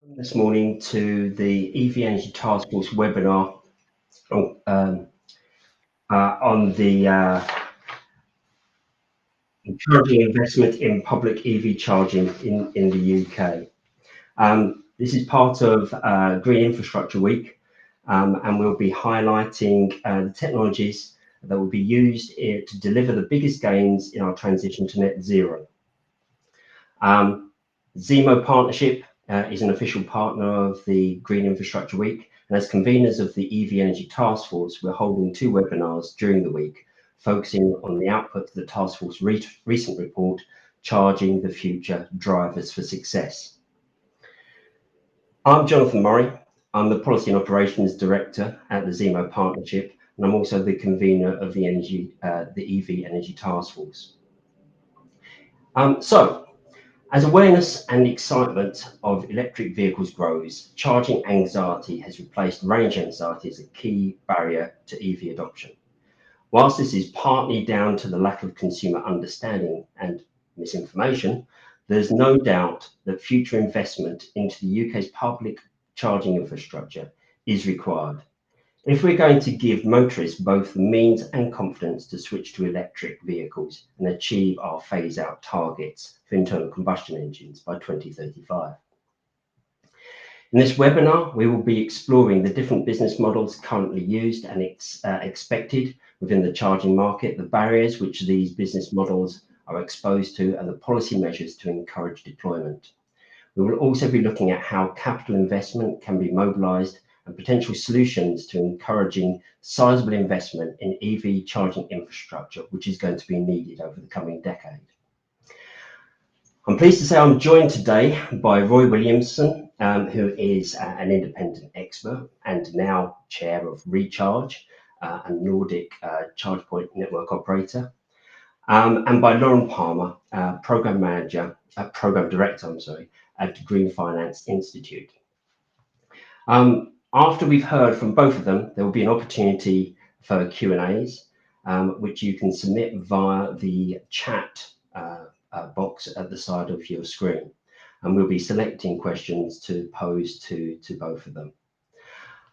This morning to the EV Energy Taskforce webinar on the encouraging investment in public EV charging in the UK. This is part of Green Infrastructure Week, and we'll be highlighting the technologies that will be used to deliver the biggest gains in our transition to net zero. Zemo Partnership is an official partner of the Green Infrastructure Week, and as conveners of the EV Energy Taskforce, we're holding two webinars during the week, focusing on the output of the Taskforce recent report, Charging the Future Drivers for Success. I'm Jonathan Murray. I'm the Policy and Operations Director at the Zemo Partnership, and I'm also the convener of the EV Energy Taskforce. As awareness and excitement of electric vehicles grows, charging anxiety has replaced range anxiety as a key barrier to EV adoption. Whilst this is partly down to the lack of consumer understanding and misinformation, there's no doubt that future investment into the UK's public charging infrastructure is required. If we're going to give motorists both the means and confidence to switch to electric vehicles and achieve our phase-out targets for internal combustion engines by 2035. In this webinar, we will be exploring the different business models currently used and expected within the charging market, the barriers which these business models are exposed to, and the policy measures to encourage deployment. We will also be looking at how capital investment can be mobilised and potential solutions to encouraging sizable investment in EV charging infrastructure, which is going to be needed over the coming decade. I'm pleased to say I'm joined today by Roy Williamson, who is an independent expert and now chair of Recharge, a Nordic charge point network operator, and by Lauren Pamma, program director, at Green Finance Institute. After we've heard from both of them, there will be an opportunity for Q&As, which you can submit via the chat box at the side of your screen. And we'll be selecting questions to pose to both of them.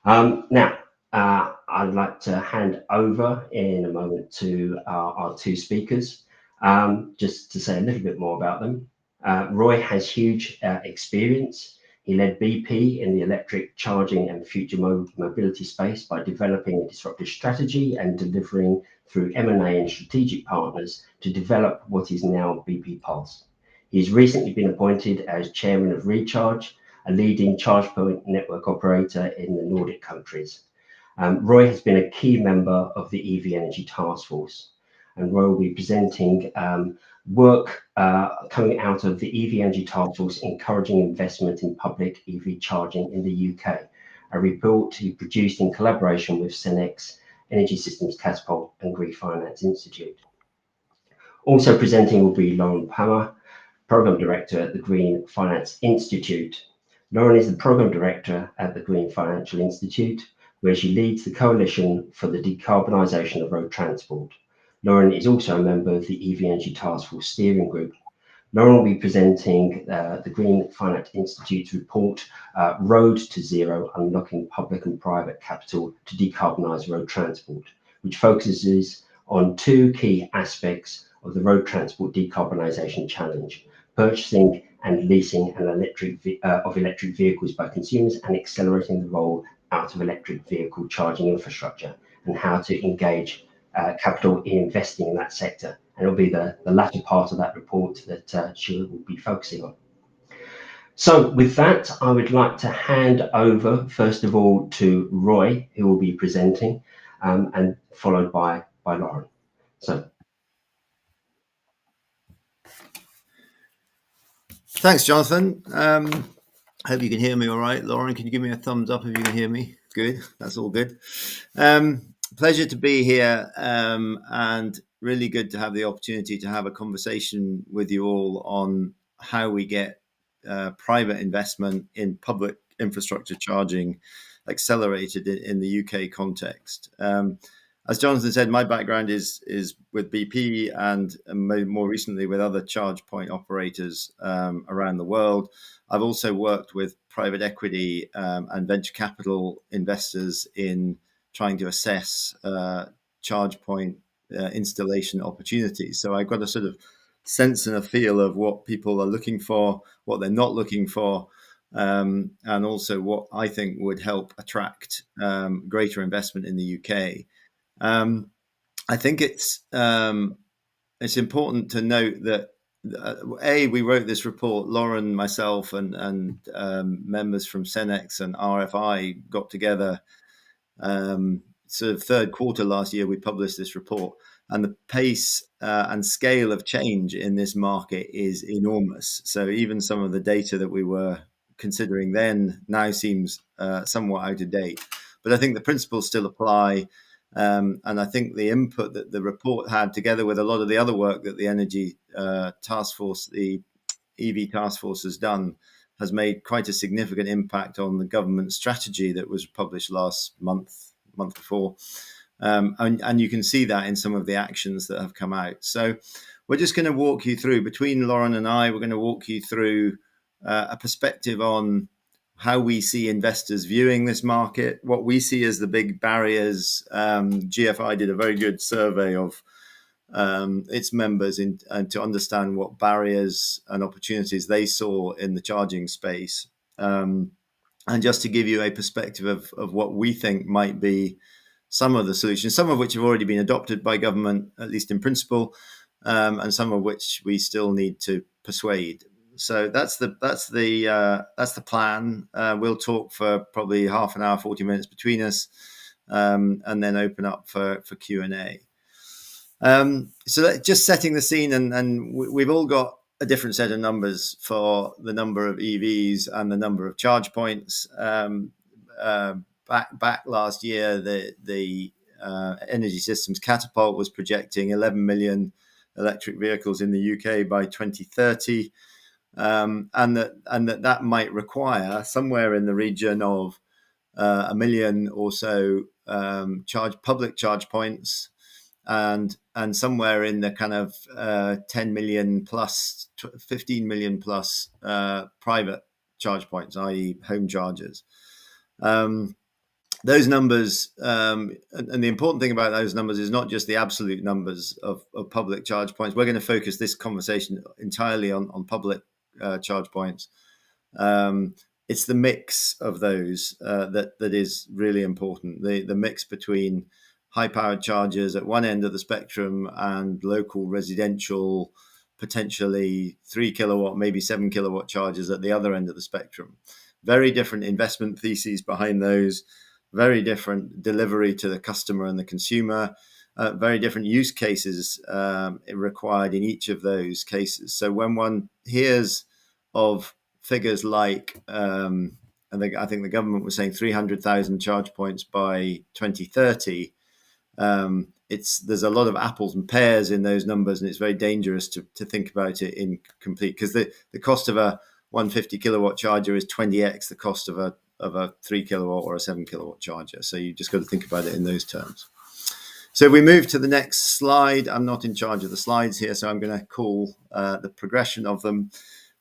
Now, I'd like to hand over in a moment to our two speakers, just to say a little bit more about them. Roy has huge experience. He led BP in the electric charging and future mobility space by developing a disruptive strategy and delivering through M&A and strategic partners to develop what is now BP Pulse. He's recently been appointed as chairman of Recharge, a leading charge point network operator in the Nordic countries. Roy has been a key member of the EV Energy Taskforce, and Roy will be presenting work coming out of the EV Energy Taskforce encouraging investment in public EV charging in the UK, a report he produced in collaboration with Cenex, Energy Systems Catapult and Green Finance Institute. Also presenting will be Lauren Pamma, Program Director at the Green Finance Institute. Lauren is the Program Director at the Green Financial Institute, where she leads the Coalition for the Decarbonisation of Road Transport. Lauren is also a member of the EV Energy Taskforce Steering Group. Lauren will be presenting the Green Finance Institute's report, Road to Zero, Unlocking Public and Private Capital to Decarbonise Road Transport, which focuses on two key aspects of the road transport decarbonisation challenge: purchasing and leasing of electric vehicles by consumers and accelerating the roll out of electric vehicle charging infrastructure, and how to engage capital in investing in that sector. And it'll be the latter part of that report that she will be focusing on. So with that, I would like to hand over, first of all, to Roy, who will be presenting, and followed by Lauren. So. Thanks, Jonathan. Hope you can hear me all right. Lauren, can you give me a thumbs up if you can hear me? Good. That's all good. Pleasure to be here, and really good to have the opportunity to have a conversation with you all on how we get private investment in public infrastructure charging accelerated in the UK context. as Jonathan said, my background is with BP and more recently with other charge point operators around the world. I've also worked with private equity and venture capital investors in trying to assess charge point installation opportunities. So I've got a sort of sense and a feel of what people are looking for, what they're not looking for, and also what I think would help attract greater investment in the UK. I think it's important to note that we wrote this report. Lauren, myself, and members from Cenex and RFI got together. Sort of third quarter last year, we published this report, and the pace and scale of change in this market is enormous. So even some of the data that we were considering then now seems somewhat out of date. But I think the principles still apply. And I think the input that the report had, together with a lot of the other work that the Energy Taskforce, the EV Taskforce, has done, has made quite a significant impact on the government strategy that was published last month before. And you can see that in some of the actions that have come out. So we're just going to walk you through, between Lauren and I, we're going to walk you through a perspective on how we see investors viewing this market, what we see as the big barriers. GFI did a very good survey of its members and to understand what barriers and opportunities they saw in the charging space. And just to give you a perspective of what we think might be some of the solutions, some of which have already been adopted by government, at least in principle, and some of which we still need to persuade. So that's the plan. We'll talk for probably half an hour, 40 minutes between us, and then open up for Q&A. So that, just setting the scene, and we've all got a different set of numbers for the number of EVs and the number of charge points. Back last year, the Energy Systems Catapult was projecting 11 million electric vehicles in the UK by 2030. And that might require somewhere in the region of 1 million or so public charge points, and somewhere in the kind of 10 million plus, 15 million plus private charge points, i.e. home chargers. Those numbers, and the important thing about those numbers is not just the absolute numbers of public charge points. We're going to focus this conversation entirely on public charge points. It's the mix of those that is really important. The mix between high-powered chargers at one end of the spectrum and local residential, potentially 3 kilowatt, maybe 7 kilowatt chargers at the other end of the spectrum. Very different investment theses behind those. Very different delivery to the customer and the consumer, very different use cases required in each of those cases. So when one hears of figures like, I think the government was saying 300,000 charge points by 2030, there's a lot of apples and pears in those numbers, and it's very dangerous to think about it in complete, because the cost of a 150 kilowatt charger is 20x the cost of a 3 kilowatt or a 7 kilowatt charger. So you just got to think about it in those terms. So if we move to the next slide, I'm not in charge of the slides here, so I'm going to call the progression of them.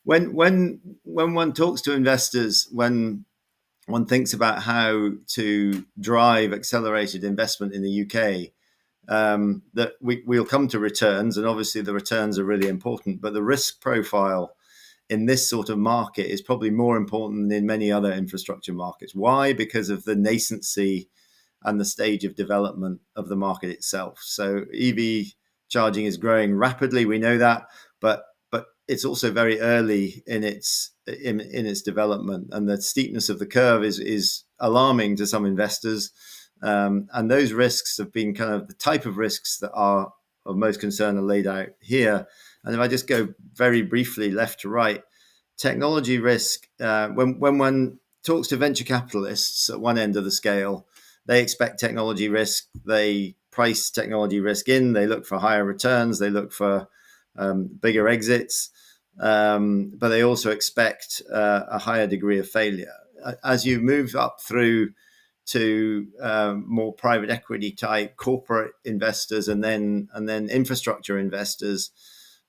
When one talks to investors, when one thinks about how to drive accelerated investment in the UK, that we'll come to returns, and obviously the returns are really important, but the risk profile in this sort of market is probably more important than in many other infrastructure markets. Why? Because of the nascency and the stage of development of the market itself. So EV charging is growing rapidly, we know that, but it's also very early in its development, and the steepness of the curve is alarming to some investors. And those risks have been kind of the type of risks that are of most concern are laid out here. And if I just go very briefly left to right, technology risk, when one talks to venture capitalists at one end of the scale, they expect technology risk, they price technology risk in, they look for higher returns, they look for bigger exits, but they also expect a higher degree of failure. As you move up through to more private equity type corporate investors and then infrastructure investors,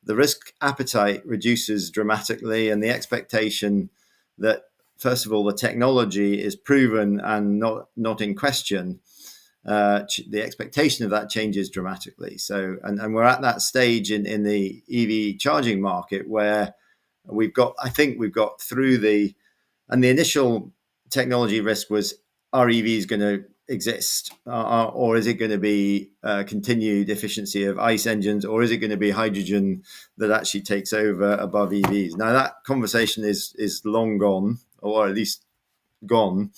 the risk appetite reduces dramatically, and the expectation that, first of all, the technology is proven and not in question. The expectation of that changes dramatically. So, and we're at that stage in the EV charging market where I think we've got through the initial technology risk was, are EVs going to exist, or is it going to be continued efficiency of ICE engines, or is it going to be hydrogen that actually takes over above EVs? Now that conversation is long gone, or at least gone,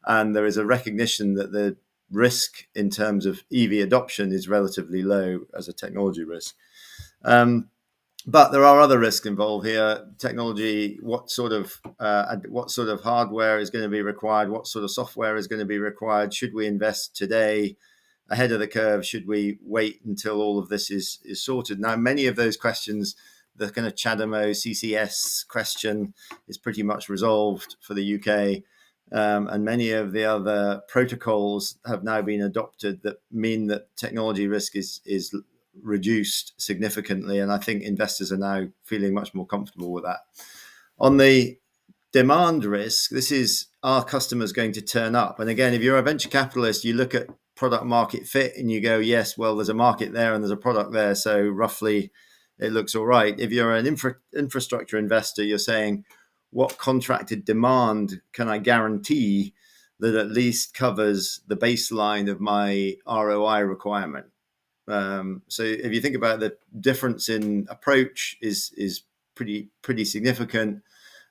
and there is a recognition that the risk in terms of EV adoption is relatively low as a technology risk. But there are other risks involved here. Technology, what sort of hardware is going to be required? What sort of software is going to be required? Should we invest today ahead of the curve? Should we wait until all of this is sorted? Now, many of those questions, the kind of CHAdeMO CCS question is pretty much resolved for the UK. And many of the other protocols have now been adopted that mean that technology risk is reduced significantly, and I think investors are now feeling much more comfortable with that. On the demand risk, this is, are customers going to turn up? And again, if you're a venture capitalist, you look at product market fit and you go, yes, well, there's a market there and there's a product there, so roughly it looks all right. If you're an infrastructure investor, you're saying, what contracted demand can I guarantee that at least covers the baseline of my ROI requirement? So if you think about the difference in approach is pretty significant.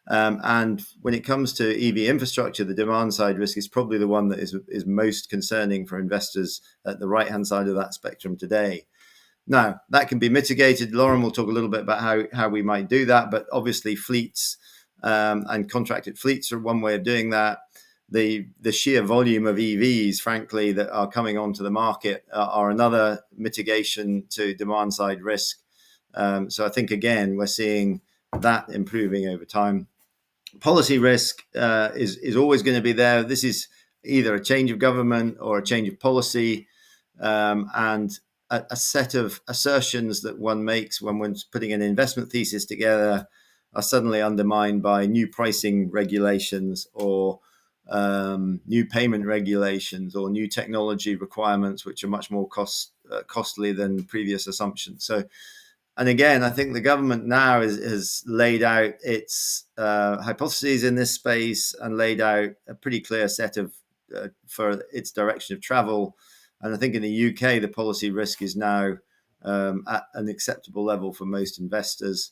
And when it comes to EV infrastructure, the demand side risk is probably the one that is most concerning for investors at the right-hand side of that spectrum today. Now, that can be mitigated. Lauren will talk a little bit about how we might do that, but obviously fleets and contracted fleets are one way of doing that. The sheer volume of EVs, frankly, that are coming onto the market are another mitigation to demand side risk. So I think, again, we're seeing that improving over time. Policy risk is always going to be there. This is either a change of government or a change of policy, and a set of assertions that one makes when one's putting an investment thesis together are suddenly undermined by new pricing regulations or new payment regulations or new technology requirements, which are much more costly than previous assumptions. So, and again, I think the government now has laid out its hypotheses in this space and laid out a pretty clear set of for its direction of travel. And I think in the UK, the policy risk is now at an acceptable level for most investors.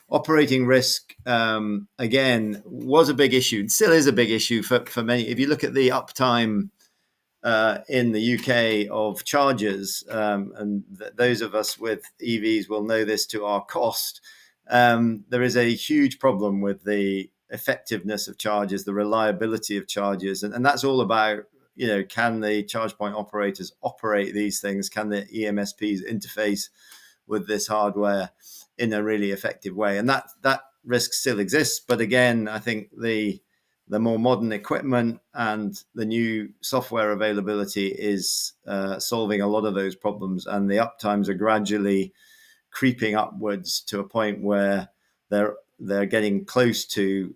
Operating risk, again, was a big issue. It still is a big issue for many. If you look at the uptime in the UK of chargers, and those of us with EVs will know this to our cost, there is a huge problem with the effectiveness of chargers, the reliability of chargers. And that's all about, can the charge point operators operate these things? Can the EMSPs interface with this hardware in a really effective way? And that risk still exists. But again, I think the more modern equipment and the new software availability is solving a lot of those problems. And the uptimes are gradually creeping upwards to a point where they're getting close to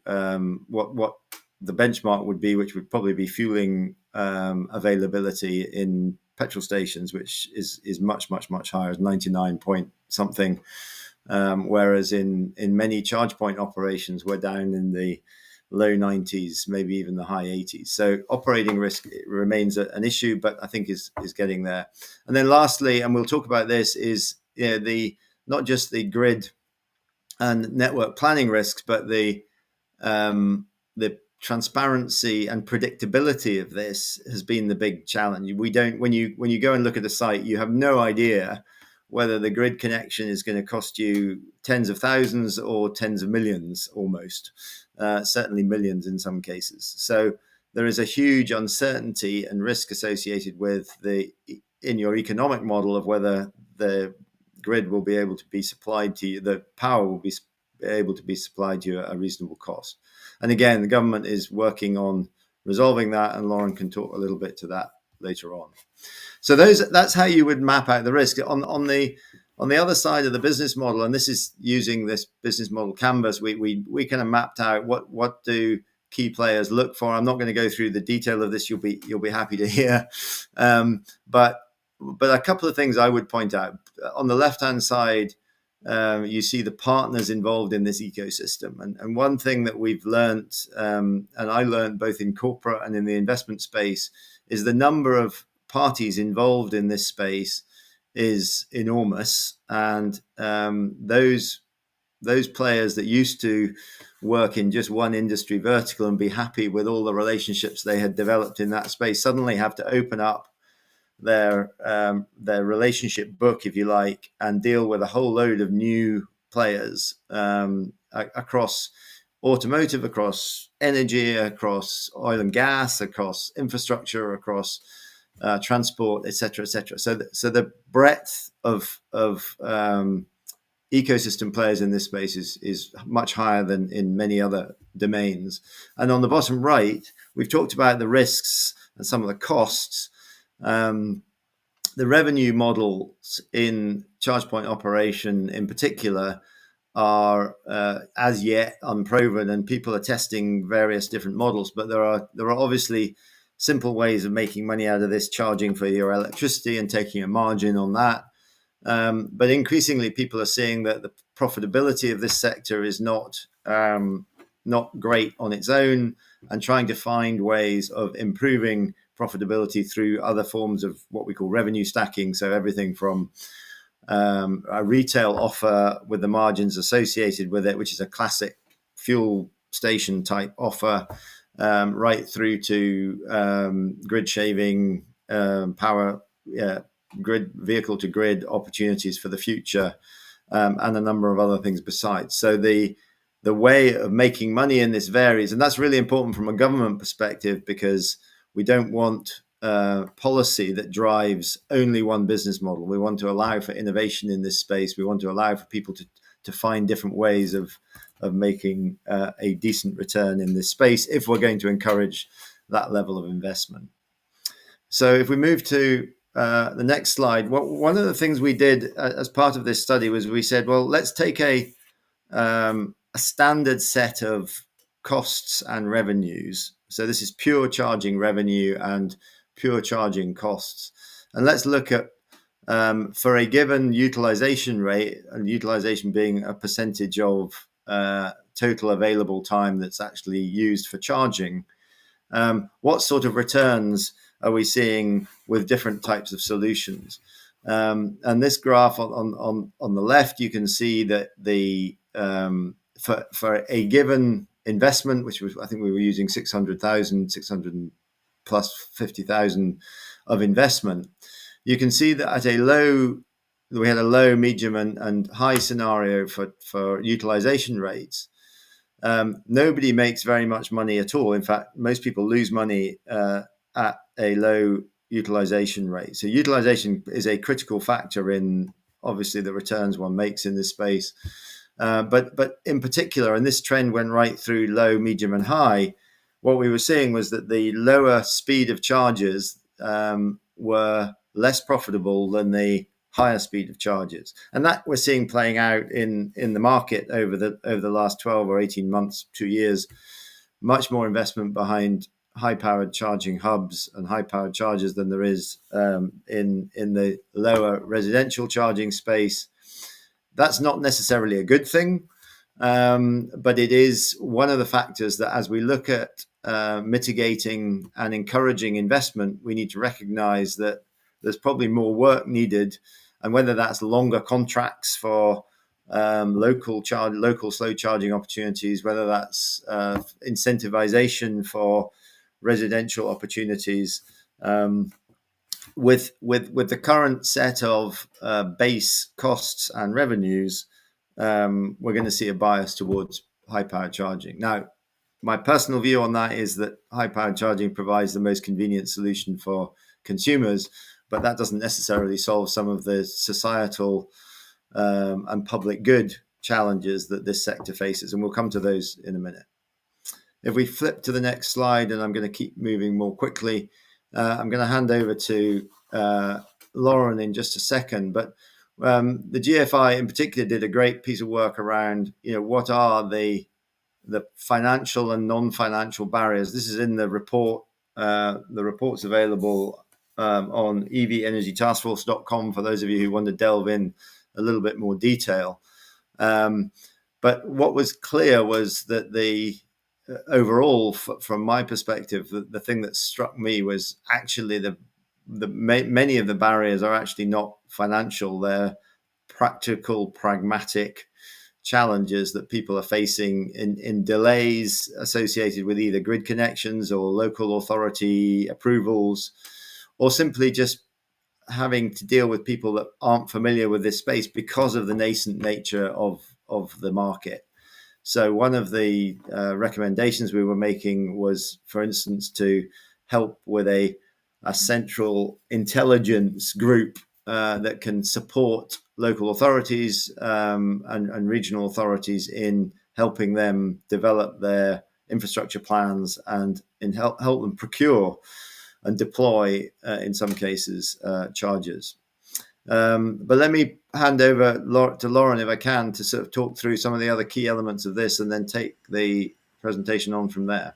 what the benchmark would be, which would probably be fueling availability in petrol stations, which is much higher, 99 point something. Whereas in many charge point operations, we're down in the low 90s, maybe even the high 80s. So operating risk remains an issue, but I think is getting there. And then lastly, and we'll talk about this, is not just the grid and network planning risks, but the transparency and predictability of this has been the big challenge. When you go and look at the site, you have no idea whether the grid connection is going to cost you tens of thousands or tens of millions, almost, certainly millions in some cases. So there is a huge uncertainty and risk associated with in your economic model of whether the grid will be able to be supplied to you, the power will be able to be supplied to you at a reasonable cost. And again, the government is working on resolving that, and Lauren can talk a little bit to that later on. So that's how you would map out the risk. On the other side of the business model, and this is using this business model canvas, we kind of mapped out what do key players look for. I'm not going to go through the detail of this. You'll be happy to hear, but a couple of things I would point out. On the left hand side, you see the partners involved in this ecosystem, and one thing that we've learned, and I learned both in corporate and in the investment space, is the number of parties involved in this space is enormous, and those players that used to work in just one industry vertical and be happy with all the relationships they had developed in that space suddenly have to open up their relationship book, if you like, and deal with a whole load of new players across automotive, across energy, across oil and gas, across infrastructure, across transport, etc., etc. So the breadth of ecosystem players in this space is much higher than in many other domains. And on the bottom right, we've talked about the risks and some of the costs. The revenue models in charge point operation in particular are as yet unproven, and people are testing various different models, but there are obviously simple ways of making money out of this, charging for your electricity and taking a margin on that. But increasingly, people are seeing that the profitability of this sector is not great on its own, and trying to find ways of improving profitability through other forms of what we call revenue stacking. So everything from a retail offer with the margins associated with it, which is a classic fuel station type offer, right through to grid shaving, power, grid, vehicle to grid opportunities for the future, and a number of other things besides. So the way of making money in this varies, and that's really important from a government perspective, because we don't want policy that drives only one business model. We want to allow for innovation in this space. We want to allow for people to find different ways of making a decent return in this space if we're going to encourage that level of investment. So if we move to the next slide, one of the things we did as part of this study was we said, well, let's take a standard set of costs and revenues. So this is pure charging revenue and pure charging costs. And let's look at, for a given utilization rate, and utilization being a percentage of total available time that's actually used for charging, what sort of returns are we seeing with different types of solutions? And this graph on the left, you can see that the for a given investment, which was, I think we were using 600 plus 50,000 of investment, you can see that at we had a low, medium, and high scenario for utilization rates. Nobody makes very much money at all. In fact, most people lose money at a low utilization rate. So utilization is a critical factor in, obviously, the returns one makes in this space. But in particular, and this trend went right through low, medium, and high, what we were seeing was that the lower speed of charges were less profitable than the higher speed of charges. And that we're seeing playing out in the market over the last 12 or 18 months, 2 years. Much more investment behind high-powered charging hubs and high-powered chargers than there is in the lower residential charging space. That's not necessarily a good thing, but it is one of the factors that, as we look at mitigating and encouraging investment, we need to recognize that there's probably more work needed, and whether that's longer contracts for local slow charging opportunities, whether that's incentivization for residential opportunities. With the current set of base costs and revenues, we're going to see a bias towards high-powered charging. Now, my personal view on that is that high-powered charging provides the most convenient solution for consumers, but that doesn't necessarily solve some of the societal and public good challenges that this sector faces, and we'll come to those in a minute. If we flip to the next slide, and I'm going to keep moving more quickly, I'm going to hand over to Lauren in just a second. But the GFI in particular did a great piece of work around, what are the financial and non-financial barriers. This is in the report. The report's available on EVEnergyTaskforce.com for those of you who want to delve in a little bit more detail. But what was clear was that the overall, from my perspective, the thing that struck me was actually many of the barriers are actually not financial. They're practical, pragmatic challenges that people are facing in delays associated with either grid connections or local authority approvals, or simply just having to deal with people that aren't familiar with this space because of the nascent nature of the market. So one of the recommendations we were making was, for instance, to help with a central intelligence group that can support local authorities and regional authorities in helping them develop their infrastructure plans and help them procure and deploy, in some cases, chargers. But let me hand over to Lauren, if I can, to sort of talk through some of the other key elements of this and then take the presentation on from there.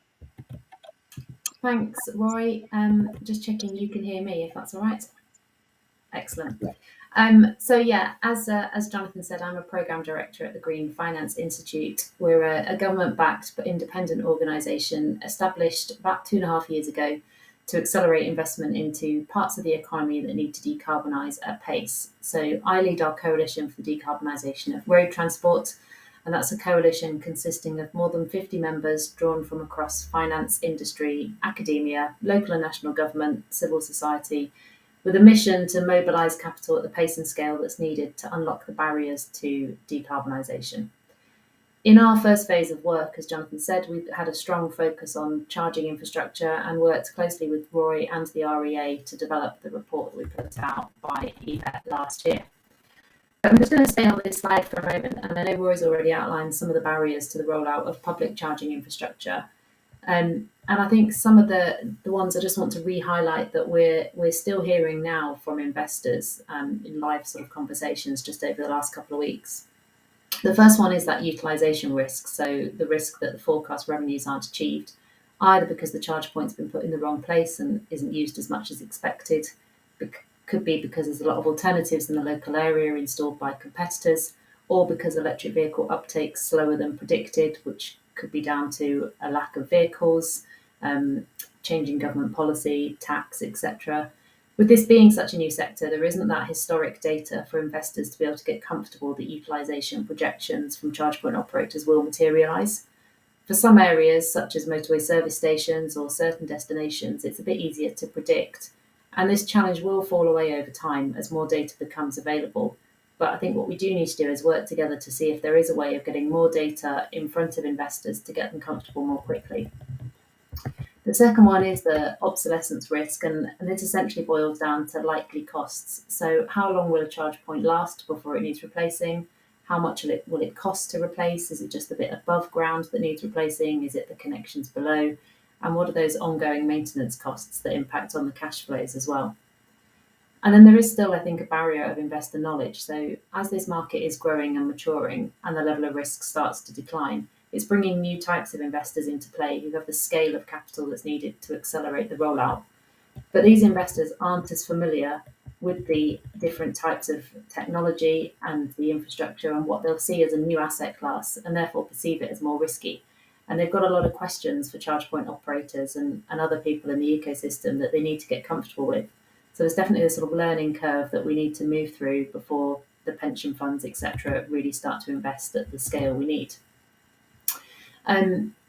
Thanks, Roy. Just checking you can hear me, if that's all right. Excellent. So yeah, as Jonathan said, I'm a program director at the Green Finance Institute. We're a government-backed but independent organisation established about 2.5 years ago to accelerate investment into parts of the economy that need to decarbonise at pace. So I lead our coalition for the decarbonisation of road transport, and that's a coalition consisting of more than 50 members drawn from across finance, industry, academia, local and national government, civil society, with a mission to mobilise capital at the pace and scale that's needed to unlock the barriers to decarbonisation. In our first phase of work, as Jonathan said, we've had a strong focus on charging infrastructure and worked closely with Roy and the REA to develop the report that we put out by EVET last year. I'm just going to stay on this slide for a moment, and I know Roy's already outlined some of the barriers to the rollout of public charging infrastructure. And I think some of the ones I just want to re-highlight that we're still hearing now from investors in live sort of conversations just over the last couple of weeks. The first one is that utilisation risk, so the risk that the forecast revenues aren't achieved, either because the charge point's been put in the wrong place and isn't used as much as expected, could be because there's a lot of alternatives in the local area installed by competitors, or because electric vehicle uptake's slower than predicted, which could be down to a lack of vehicles, changing government policy, tax, etc. With this being such a new sector, there isn't that historic data for investors to be able to get comfortable that utilisation projections from charge point operators will materialise. For some areas, such as motorway service stations or certain destinations, it's a bit easier to predict. And this challenge will fall away over time as more data becomes available. But I think what we do need to do is work together to see if there is a way of getting more data in front of investors to get them comfortable more quickly. The second one is the obsolescence risk, and this essentially boils down to likely costs. So how long will a charge point last before it needs replacing? How much will it cost to replace? Is it just a bit above ground that needs replacing? Is it the connections below? And what are those ongoing maintenance costs that impact on the cash flows as well? And then there is still, I think, a barrier of investor knowledge. So as this market is growing and maturing and the level of risk starts to decline, it's bringing new types of investors into play who have the scale of capital that's needed to accelerate the rollout. But these investors aren't as familiar with the different types of technology and the infrastructure and what they'll see as a new asset class, and therefore perceive it as more risky. And they've got a lot of questions for charge point operators and other people in the ecosystem that they need to get comfortable with. So there's definitely a sort of learning curve that we need to move through before the pension funds, etc., really start to invest at the scale we need.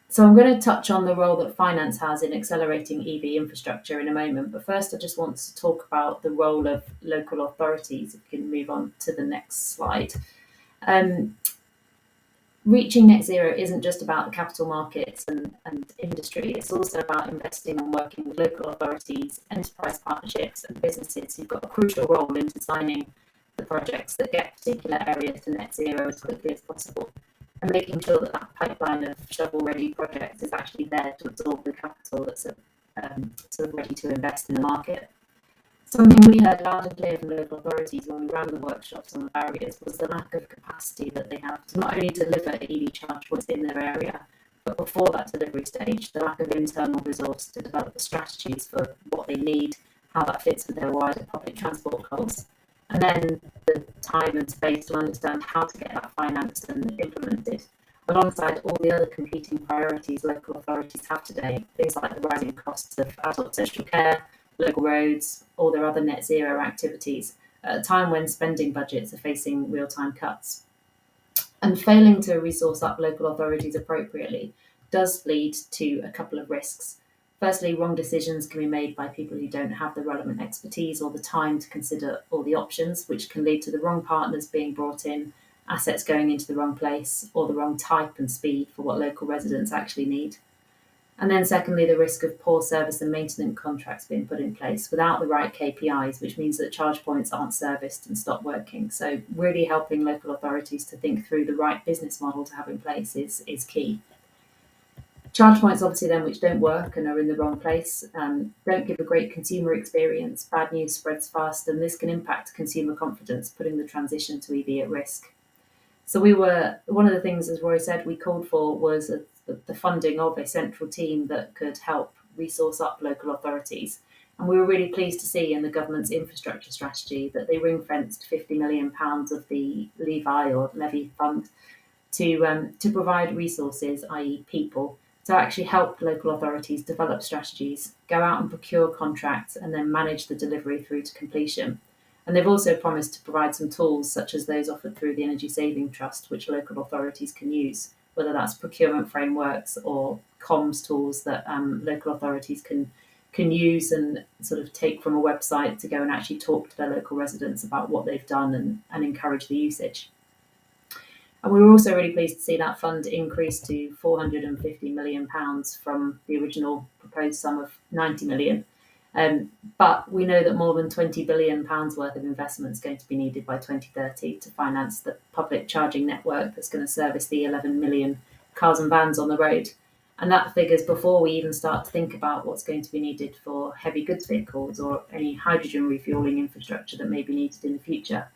So I'm going to touch on the role that finance has in accelerating EV infrastructure in a moment. But first, I just want to talk about the role of local authorities. If we can move on to the next slide. Reaching net zero isn't just about the capital markets and industry. It's also about investing and working with local authorities, enterprise partnerships and businesses who've got a crucial role in designing the projects that get particular areas to net zero as quickly as possible. and making sure that that pipeline of shovel-ready projects is actually there to absorb the capital that's sort of ready to invest in the market. Something we heard loud and clear from local authorities when we ran the workshops on the barriers was the lack of capacity that they have to not only deliver EV charge points in their area, but before that delivery stage, the lack of internal resource to develop the strategies for what they need, how that fits with their wider public transport goals, and then the time and space to understand how to get that financed and implemented, alongside all the other competing priorities local authorities have today, things like the rising costs of adult social care, local roads, all their other net zero activities, at a time when spending budgets are facing real-time cuts. And failing to resource up local authorities appropriately does lead to a couple of risks. Firstly, wrong decisions can be made by people who don't have the relevant expertise or the time to consider all the options, which can lead to the wrong partners being brought in, assets going into the wrong place, or the wrong type and speed for what local residents actually need. And then secondly, the risk of poor service and maintenance contracts being put in place without the right KPIs, which means that charge points aren't serviced and stop working. So really helping local authorities to think through the right business model to have in place is key. Charge points, obviously, then, which don't work and are in the wrong place, don't give a great consumer experience. Bad news spreads fast, and this can impact consumer confidence, putting the transition to EV at risk. So one of the things, as Roy said, we called for was the funding of a central team that could help resource up local authorities. And we were really pleased to see in the government's infrastructure strategy that they ring-fenced £50 million of the levy fund to provide resources, i.e. people, to actually help local authorities develop strategies, go out and procure contracts, and then manage the delivery through to completion. And they've also promised to provide some tools, such as those offered through the Energy Saving Trust, which local authorities can use, whether that's procurement frameworks or comms tools that local authorities can use and sort of take from a website to go and actually talk to their local residents about what they've done and encourage the usage. And we were also really pleased to see that fund increase to £450 million from the original proposed sum of £90 million. But we know that more than £20 billion worth of investment is going to be needed by 2030 to finance the public charging network that's going to service the 11 million cars and vans on the road. And that figure's before we even start to think about what's going to be needed for heavy goods vehicles or any hydrogen refuelling infrastructure that may be needed in the future.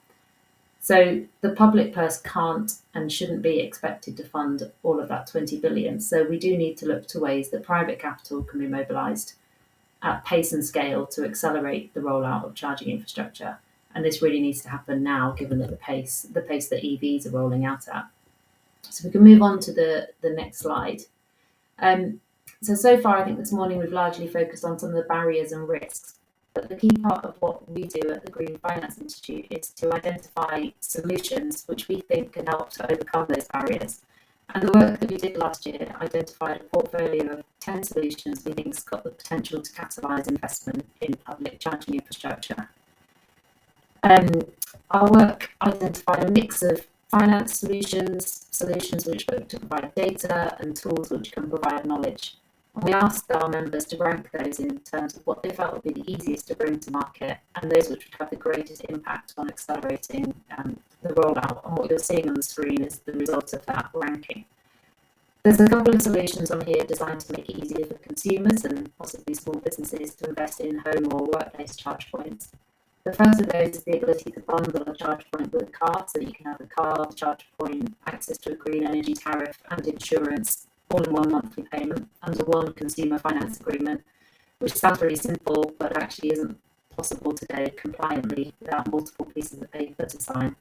So the public purse can't and shouldn't be expected to fund all of that 20 billion. So we do need to look to ways that private capital can be mobilised at pace and scale to accelerate the rollout of charging infrastructure. And this really needs to happen now, given that the pace that EVs are rolling out at. So we can move on to the next slide. So far, I think this morning we've largely focused on some of the barriers and risks. But the key part of what we do at the Green Finance Institute is to identify solutions which we think can help to overcome those barriers. And the work that we did last year identified a portfolio of 10 solutions we think has got the potential to catalyse investment in public charging infrastructure. Our work identified a mix of finance solutions which look to provide data, and tools which can provide knowledge. And we asked our members to rank those in terms of what they felt would be the easiest to bring to market and those which would have the greatest impact on accelerating the rollout. And what you're seeing on the screen is the result of that ranking. There's a couple of solutions on here designed to make it easier for consumers and possibly small businesses to invest in home or workplace charge points. The first of those is the ability to bundle a charge point with a car, so that you can have a car, charge point, access to a green energy tariff and insurance all in one monthly payment under one consumer finance agreement, which sounds really simple, but actually isn't possible today compliantly without multiple pieces of paper to sign.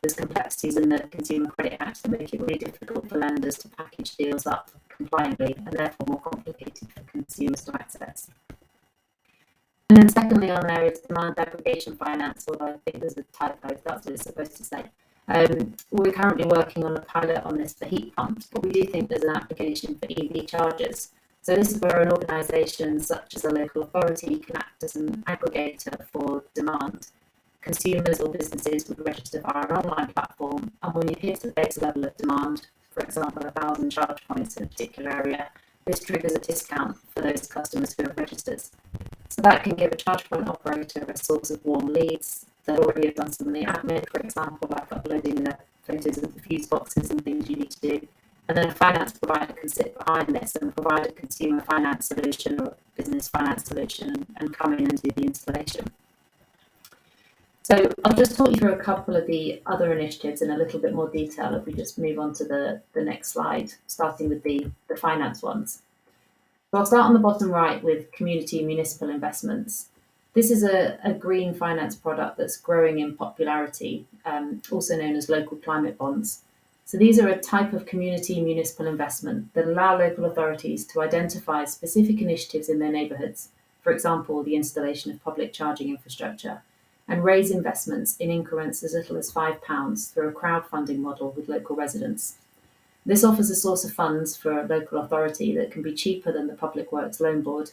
There's complexities in the Consumer Credit Act that make it really difficult for lenders to package deals up compliantly and therefore more complicated for consumers to access. And then secondly on there is demand aggregation finance, although I think there's a typo, that's what it's supposed to say. We're currently working on a pilot on this for heat pumps, but we do think there's an application for EV chargers. So this is where an organisation such as a local authority can act as an aggregator for demand. Consumers or businesses would register via an online platform, and when you hit a base level of demand, for example 1,000 charge points in a particular area, this triggers a discount for those customers who have registered. So that can give a charge point operator a source of warm leads that already have done some of the admin, for example, like uploading the photos of the fuse boxes and things you need to do. And then a finance provider can sit behind this and provide a consumer finance solution or business finance solution and come in and do the installation. So I'll just talk you through a couple of the other initiatives in a little bit more detail if we just move on to the next slide, starting with the finance ones. So I'll start on the bottom right with community municipal investments. This is a green finance product that's growing in popularity, also known as local climate bonds. So these are a type of community municipal investment that allow local authorities to identify specific initiatives in their neighbourhoods, for example, the installation of public charging infrastructure, and raise investments in increments as little as £5 through a crowdfunding model with local residents. This offers a source of funds for a local authority that can be cheaper than the Public Works Loan Board,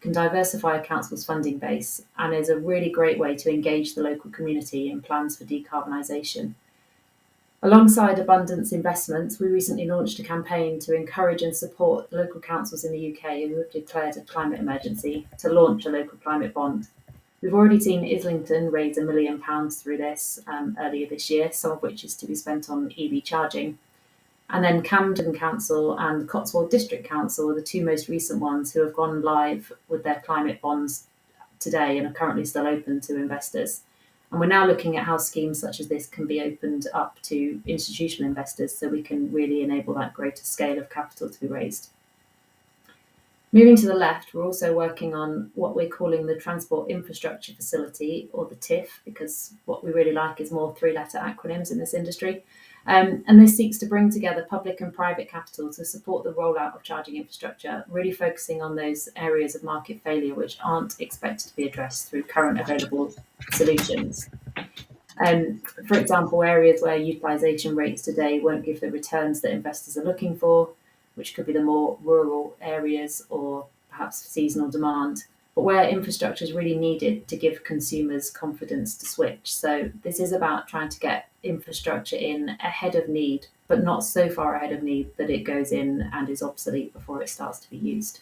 can diversify a council's funding base, and is a really great way to engage the local community in plans for decarbonisation. Alongside Abundance Investments, we recently launched a campaign to encourage and support local councils in the UK who have declared a climate emergency to launch a local climate bond. We've already seen Islington raise £1 million through this earlier this year, some of which is to be spent on EV charging. And then Camden Council and Cotswold District Council are the two most recent ones who have gone live with their climate bonds today and are currently still open to investors. And we're now looking at how schemes such as this can be opened up to institutional investors so we can really enable that greater scale of capital to be raised. Moving to the left, we're also working on what we're calling the Transport Infrastructure Facility, or the TIF, because what we really like is more three-letter acronyms in this industry. And this seeks to bring together public and private capital to support the rollout of charging infrastructure, really focusing on those areas of market failure which aren't expected to be addressed through current available solutions. For example, areas where utilisation rates today won't give the returns that investors are looking for, which could be the more rural areas or perhaps seasonal demand, but where infrastructure is really needed to give consumers confidence to switch. So this is about trying to get infrastructure in ahead of need, but not so far ahead of need that it goes in and is obsolete before it starts to be used.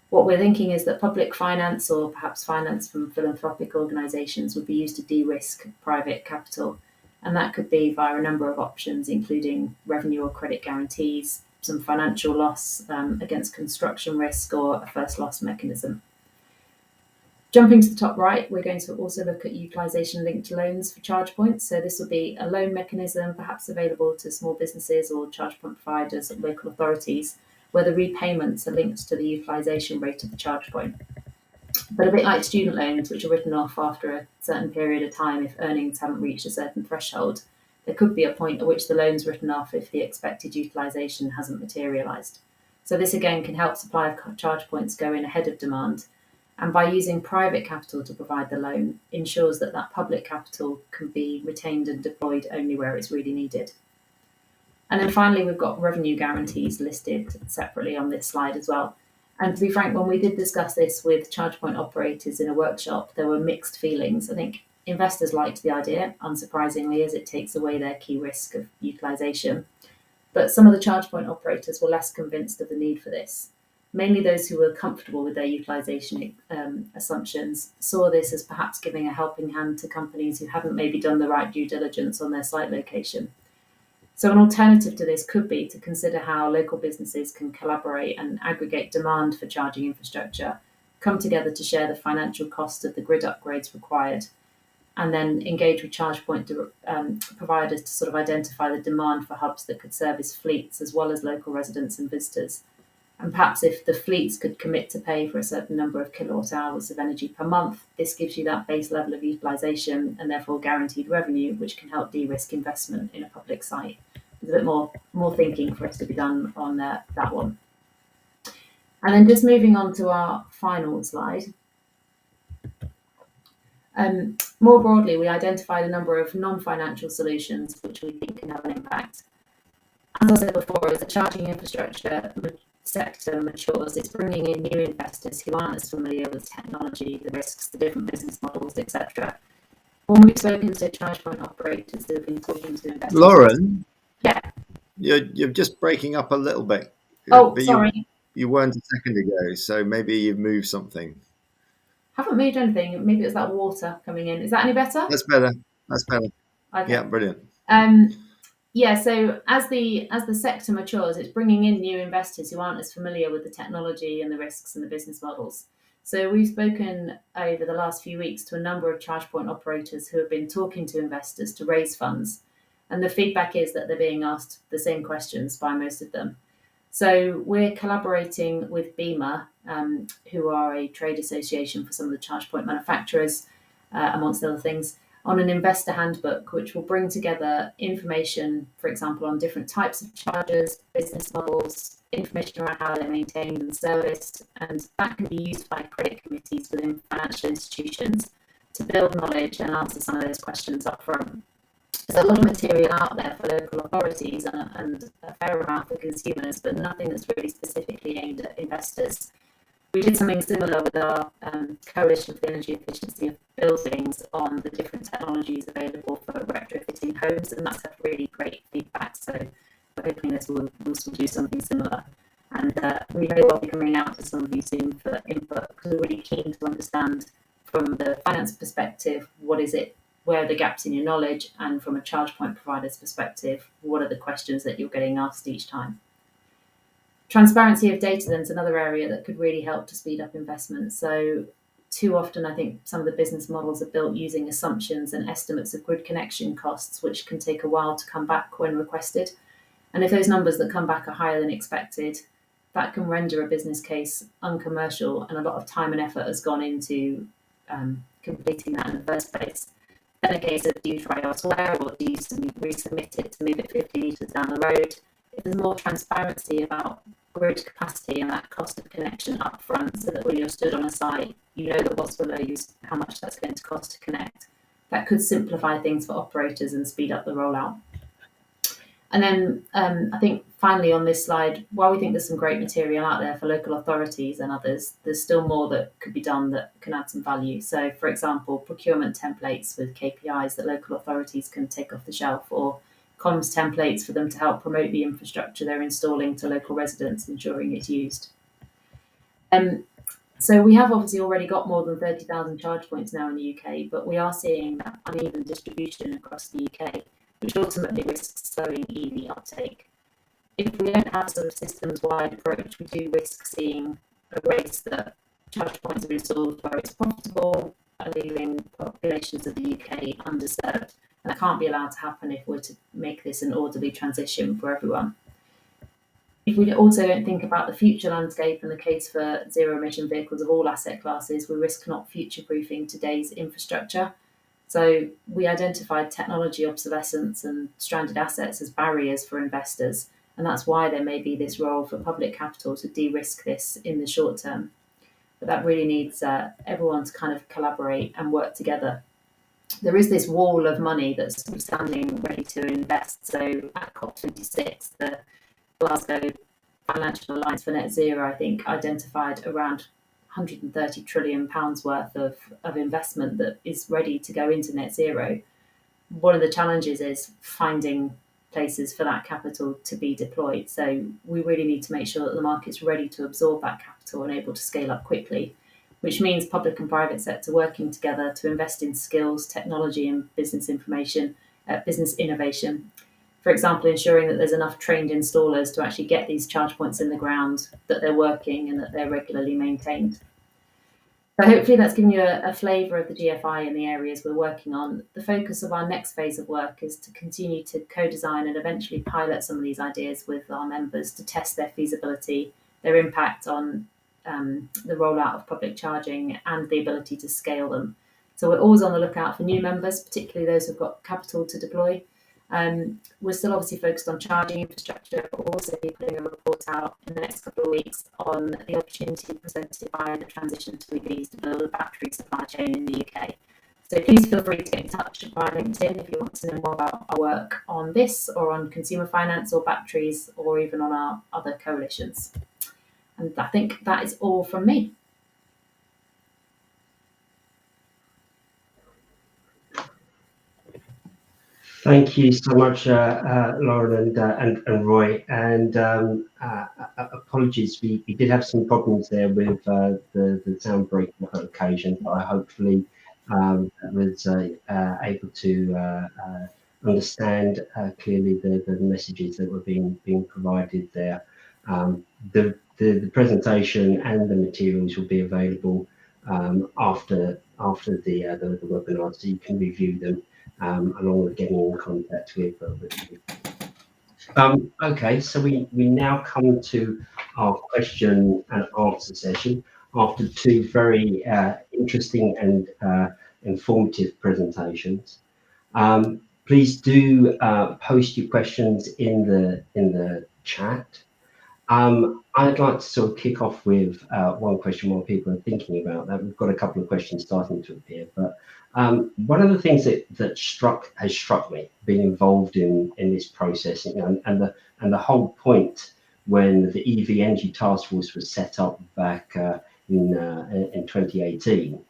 What we're thinking is that public finance, or perhaps finance from philanthropic organisations, would be used to de-risk private capital. And that could be via a number of options, including revenue or credit guarantees, some financial loss against construction risk, or a first loss mechanism. Jumping to the top right, we're going to also look at utilisation linked loans for charge points. So this will be a loan mechanism perhaps available to small businesses or charge point providers and local authorities, where the repayments are linked to the utilisation rate of the charge point. But a bit like student loans, which are written off after a certain period of time if earnings haven't reached a certain threshold, there could be a point at which the loan's written off if the expected utilisation hasn't materialised. So this again can help supply of charge points go in ahead of demand, and by using private capital to provide the loan, ensures that that public capital can be retained and deployed only where it's really needed. And then finally, we've got revenue guarantees listed separately on this slide as well. And to be frank, when we did discuss this with charge point operators in a workshop, there were mixed feelings. I think investors liked the idea, unsurprisingly, as it takes away their key risk of utilisation. But some of the charge point operators were less convinced of the need for this. Mainly those who were comfortable with their utilisation assumptions saw this as perhaps giving a helping hand to companies who hadn't maybe done the right due diligence on their site location. So an alternative to this could be to consider how local businesses can collaborate and aggregate demand for charging infrastructure, come together to share the financial cost of the grid upgrades required, and then engage with charge point providers to sort of identify the demand for hubs that could service fleets as well as local residents and visitors. And perhaps if the fleets could commit to pay for a certain number of kilowatt hours of energy per month, this gives you that base level of utilisation and therefore guaranteed revenue, which can help de-risk investment in a public site. There's a bit more thinking for us to be done on that one. And then just moving on to our final slide. More broadly, we identified a number of non-financial solutions which we think can have an impact. As I said before, as the charging infrastructure sector matures, it's bringing in new investors who aren't as familiar with technology, the risks, the different business models, etc. When we've spoken to charge point operators that have been talking to investors... Lauren? Yeah? You're just breaking up a little bit. Oh, but sorry. You weren't a second ago, so maybe you've moved something. Haven't moved anything. Maybe it's that water coming in. Is that any better? That's better. That's better. Okay. Yeah, brilliant. Yeah, so as the sector matures, it's bringing in new investors who aren't as familiar with the technology and the risks and the business models. So we've spoken over the last few weeks to a number of charge point operators who have been talking to investors to raise funds, and the feedback is that they're being asked the same questions by most of them. So we're collaborating with Pamma, who are a trade association for some of the charge point manufacturers, amongst other things, on an investor handbook, which will bring together information, for example, on different types of chargers, business models, information around how they're maintained and serviced, and that can be used by credit committees within financial institutions to build knowledge and answer some of those questions up front. There's a lot of material out there for local authorities and a fair amount for consumers, but nothing that's really specifically aimed at investors. We did something similar with our coalition for the energy efficiency of buildings on the different technologies available for retrofitting homes, and that's had really great feedback. So we're hoping this will also do something similar. And we may well be coming out to some of you soon for input, because we're really keen to understand from the finance perspective, what is it, where are the gaps in your knowledge, and from a charge point provider's perspective, what are the questions that you're getting asked each time. Transparency of data then is another area that could really help to speed up investment. So too often, I think some of the business models are built using assumptions and estimates of grid connection costs, which can take a while to come back when requested. And if those numbers that come back are higher than expected, that can render a business case uncommercial, and a lot of time and effort has gone into completing that in the first place. Then a case of, do you try elsewhere, or do you resubmit it to move it 50 metres down the road? If there's more transparency about grid capacity and that cost of connection up front, so that when you're stood on a site, you know that what's below you is how much that's going to cost to connect. That could simplify things for operators and speed up the rollout. And then I think finally on this slide, while we think there's some great material out there for local authorities and others, there's still more that could be done that can add some value. So for example, procurement templates with KPIs that local authorities can take off the shelf, or comms templates for them to help promote the infrastructure they're installing to local residents, ensuring it's used. So we have obviously already got more than 30,000 charge points now in the UK, but we are seeing that uneven distribution across the UK, which ultimately risks slowing EV uptake. If we don't have sort of systems-wide approach, we do risk seeing a race that charge points are installed where it's profitable, leaving populations of the UK underserved. And that can't be allowed to happen if we're to make this an orderly transition for everyone. If we also don't think about the future landscape and the case for zero-emission vehicles of all asset classes, we risk not future-proofing today's infrastructure. So we identified technology obsolescence and stranded assets as barriers for investors, and that's why there may be this role for public capital to de-risk this in the short term. But that really needs everyone to kind of collaborate and work together. There is this wall of money that's standing ready to invest. So at COP26, the Glasgow Financial Alliance for Net Zero, I think, identified around £130 trillion worth of investment that is ready to go into net zero. One of the challenges is finding places for that capital to be deployed. So we really need to make sure that the market's ready to absorb that capital and able to scale up quickly, which means public and private sector working together to invest in skills, technology and business information, business innovation. For example, ensuring that there's enough trained installers to actually get these charge points in the ground, that they're working and that they're regularly maintained. So hopefully that's given you a flavour of the GFI and the areas we're working on. The focus of our next phase of work is to continue to co-design and eventually pilot some of these ideas with our members to test their feasibility, their impact on the rollout of public charging and the ability to scale them. So we're always on the lookout for new members, particularly those who've got capital to deploy. We're still obviously focused on charging infrastructure, but we'll also be putting a report out in the next couple of weeks on the opportunity presented by the transition to EVs to build a battery supply chain in the UK. So please feel free to get in touch via LinkedIn if you want to know more about our work on this or on consumer finance or batteries or even on our other coalitions. And I think that is all from me. Thank you so much, Lauren and Roy. And apologies, we did have some problems there with the sound break occasion, but I hopefully was able to understand clearly the messages that were being provided there. The presentation and the materials will be available after the webinar, so you can review them along with getting in contact with me. Okay, so we now come to our question and answer session after two very interesting and informative presentations. Please do post your questions in the chat. I'd like to sort of kick off with one question while people are thinking about that. We've got a couple of questions starting to appear, but one of the things that has struck me being involved in this process, you know, and the whole point when the EV Energy Taskforce was set up back in 2018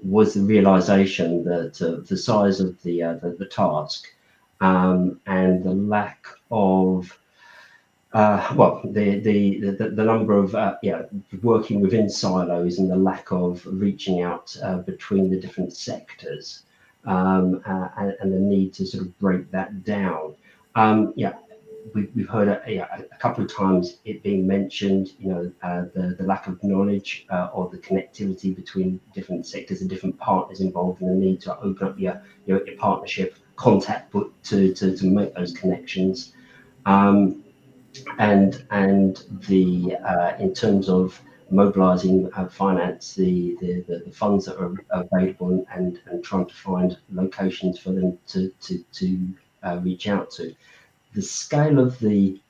was the realization that the size of the task and the lack of the number of working within silos and the lack of reaching out between the different sectors and the need to sort of break that down. We've heard a couple of times it being mentioned, you know, the lack of knowledge or the connectivity between different sectors and different partners involved, and the need to open up your partnership contact book to make those connections. And the in terms of mobilizing finance, the funds that are available and trying to find locations for them to reach out to. The scale of the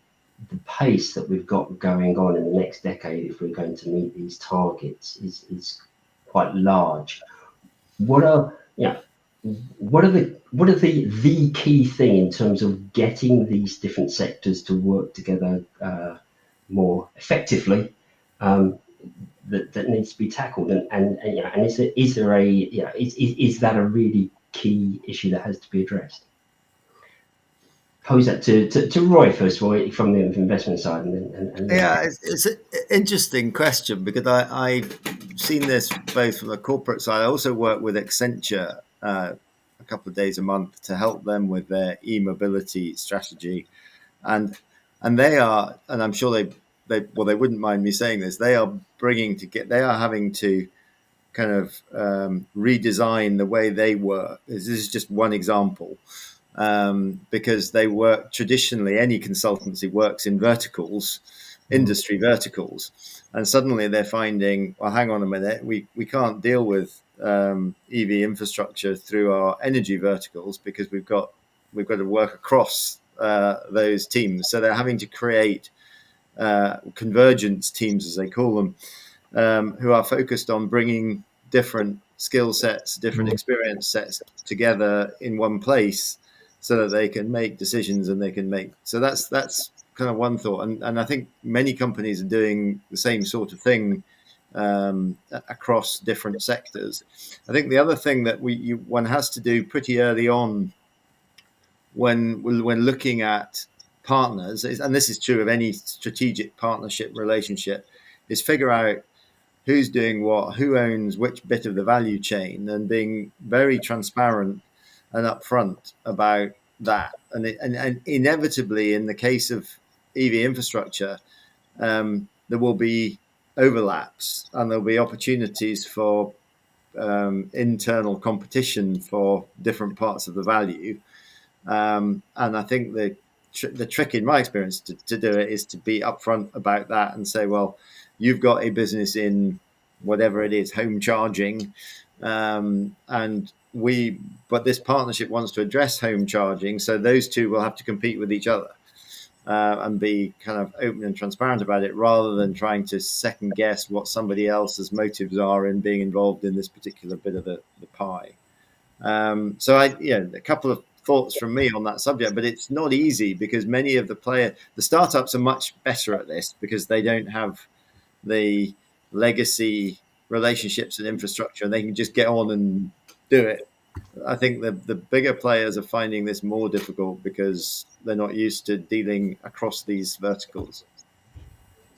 pace that we've got going on in the next decade, if we're going to meet these targets, is quite large. What are the key thing in terms of getting these different sectors to work together more effectively that needs to be tackled, and is that a really key issue that has to be addressed? Pose that to Roy first of all from the investment side, and yeah, it's an interesting question because I've seen this both from the corporate side. I also work with Accenture a couple of days a month to help them with their e-mobility strategy, and they are, and I'm sure they wouldn't mind me saying this, they are having to kind of redesign the way they work. This is just one example. Because they work traditionally, any consultancy works in verticals, industry verticals, and suddenly they're finding, well, hang on a minute, we can't deal with EV infrastructure through our energy verticals because we've got to work across those teams. So they're having to create convergence teams, as they call them, who are focused on bringing different skill sets, different experience sets together in one place, so that they can make decisions and they can make. So that's kind of one thought, and I think many companies are doing the same sort of thing across different sectors. I think the other thing that one has to do pretty early on when looking at partners, and this is true of any strategic partnership relationship, is figure out who's doing what, who owns which bit of the value chain, and being very transparent and upfront about that. And inevitably, in the case of EV infrastructure, there will be overlaps and there'll be opportunities for internal competition for different parts of the value. And I think the trick, in my experience, to do it is to be upfront about that and say, well, you've got a business in whatever it is, home charging, but this partnership wants to address home charging, so those two will have to compete with each other, and be kind of open and transparent about it, rather than trying to second guess what somebody else's motives are in being involved in this particular bit of the pie. So a couple of thoughts from me on that subject, but it's not easy because many of the startups are much better at this because they don't have the legacy relationships and infrastructure, and they can just get on and do it. I think the bigger players are finding this more difficult because they're not used to dealing across these verticals.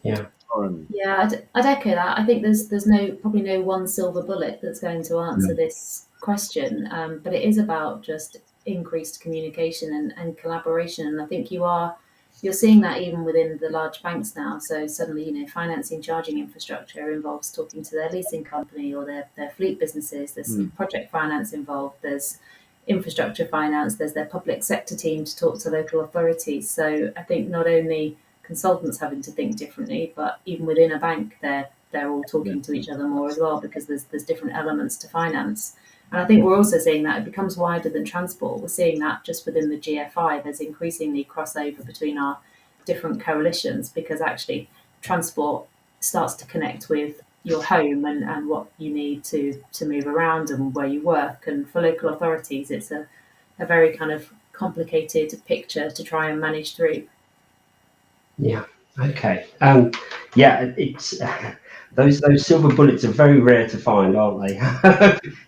Yeah. Yeah, I'd echo that. I think there's probably no one silver bullet that's going to answer this question, but it is about just increased communication and collaboration. And I think you're seeing that even within the large banks now. So suddenly, financing charging infrastructure involves talking to their leasing company or their fleet businesses. There's project finance involved. There's infrastructure finance. There's their public sector team to talk to local authorities. So I think not only consultants having to think differently, but even within a bank, they're all talking to each other more as well, because there's different elements to finance. And I think we're also seeing that it becomes wider than transport. We're seeing that just within the GFI, there's increasingly crossover between our different coalitions, because actually transport starts to connect with your home and what you need to move around and where you work. And for local authorities, it's a very kind of complicated picture to try and manage through. Yeah. Okay. Yeah. It's those silver bullets are very rare to find, aren't they?